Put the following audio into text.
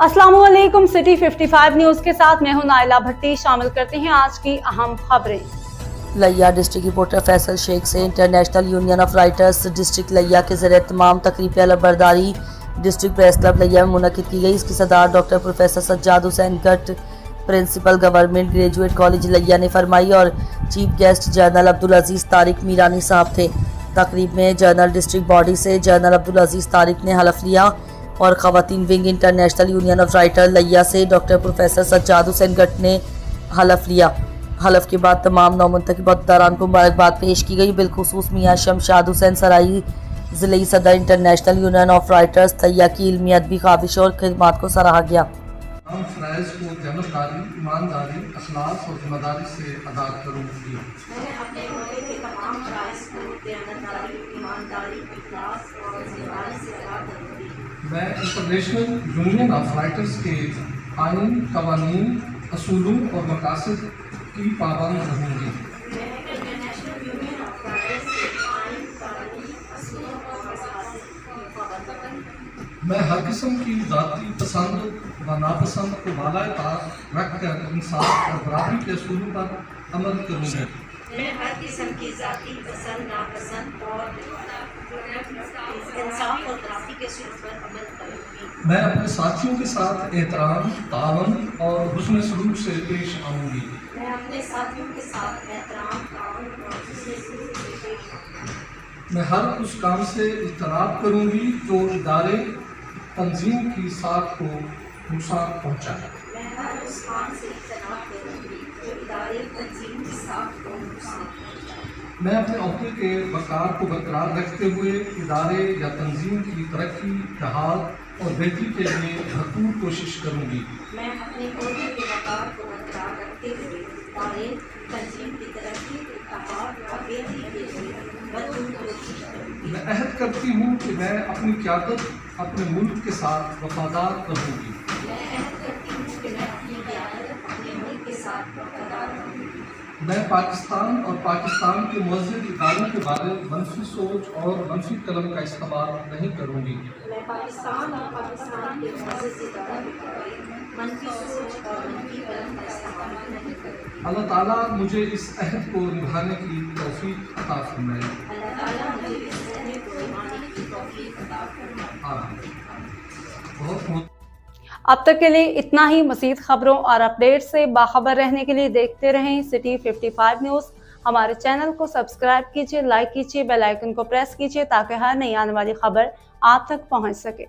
अस्सलामुअलैकुम। City 55 news के साथ मैं हूं नाइला भट्टी। शामिल करते हैं आज की अहम खबरें। लिया डिस्ट्रिक्ट रिपोर्टर फैसल शेख से international union of writers district लिया के ज़रिए तमाम तकरीब अलबरदारी डिस्ट्रिक्ट प्रेस क्लब लिया में मुनक़िद की गई। इसकी सदारत डॉक्टर प्रोफेसर सज्जाद हुसैन गट प्रिंसिपल गवर्नमेंट ग्रेजुएट कॉलेज लिया ने फरमाई और चीफ गेस्ट जनरल अब्दुल अजीज़ तारिक मीरानी साहब थे। तकरीब में जनरल डिस्ट्रिक्ट बॉडी से जनरल अब्दुल अजीज़ तारिक ने हलफ लिया और ख़वातीन wing international union of writer लिया से डॉक्टर प्रोफेसर सज्जाद हुसैन गट ने हलफ लिया। हलफ के बाद तमाम नौमुंतखब अहदेदारान को मुबारकबाद पेश की गई। बिलखुसूस मियाँ शमशाद हुसैन सराई ज़िले सदर इंटरनेशनल यूनियन ऑफ राइटर्स लिया की इल्मी अदबी ख़ाबिश और खिदमात को सराहा गया। हम फ़राइज़ को जनतदारी, ईमानदारी, अखलास और जिम्मेदारी से अदा करूँगी। मैंने अपने अहदे के तमाम फ़राइज़ को जनतदारी, ईमानदारी, अखलास और जिम्मेदारी से अदा करूँगी। मैं इंटरनेशनल यूनियन ऑफ राइटर्स के आइन, कवानीन, असूलों और मकासद की पाबंद रहूँगी। मैं इंटरनेशनल यूनियन ऑफ राइटर्स के आइन, कवानीन, असूलों और मकासद की पाबंद रहूँगी। मैं हर किस्म की ज़ाती पसंद व नापसंद को बालाए ताक रख कर इंसाफ और बराबरी के असूलों पर अमल करूँगी। मैं हर किस्म की ज़ाती पसंद, नापसंद और इंसाफ और बराबरी के असूलों पर अमल करूँगी। मैं अपने साथियों के साथ एहतराम, तावन और हुस्न सलूक से पेश आऊँगी। मैं अपने साथियों के साथ एहतराम, ताउन और हुस्न सलूक से पेश आऊँगी। मैं हर उस काम से इज्तनाब करूँगी जो इदारे तंजीम की साख को नुकसान पहुँचाए। मैं हर उस काम से इज्तनाब करूँगी जो इदारे तंजीम की साख को नुकसान पहुँचाए। मैं अपने अहदे के वक़ार को बरकरार रखते हुए इदारे या तंजीम की तरक्की, बहाल और बेहतरी के लिए भरपूर कोशिश करूँगी। मैं अपने अहदे के वक़ार को बरकरार रखते हुए इदारे तंजीम की तरक्की, बहाल और बेहतरी के लिए भरपूर कोशिश करूँगी। मैं अहद करती हूँ कि मैं अपनी क़यादत अपने मुल्क के साथ वफादार रहूँगी। मैं अहद करती हूँ कि मैं अपनी क़यादत अपने मुल्क के साथ वफादार रहूँगी। मैं पाकिस्तान और पाकिस्तान के मुअज़्ज़ज़ इदारों के बारे में मनफी सोच और मनफी कलम का इस्तेमाल नहीं करूँगी। मैं पाकिस्तान और पाकिस्तान के मुअज़्ज़ज़ इदारों के बारे में मनफी सोच और मनफी कलम का इस्तेमाल नहीं करूँगी। अल्लाह ताला मुझे इस अहद को निभाने की तौफीक अता फरमाए। अल्लाह ताला मुझे इस अहद को निभाने की तौफीक अता फरमाए। आमीन। बहुत अब तक के लिए इतना ही। मज़ीद खबरों और अपडेट से बाखबर रहने के लिए देखते रहें सिटी 55 न्यूज़। हमारे चैनल को सब्सक्राइब कीजिए, लाइक कीजिए, बेल आइकन को प्रेस कीजिए ताकि हर नई आने वाली खबर आप तक पहुंच सके।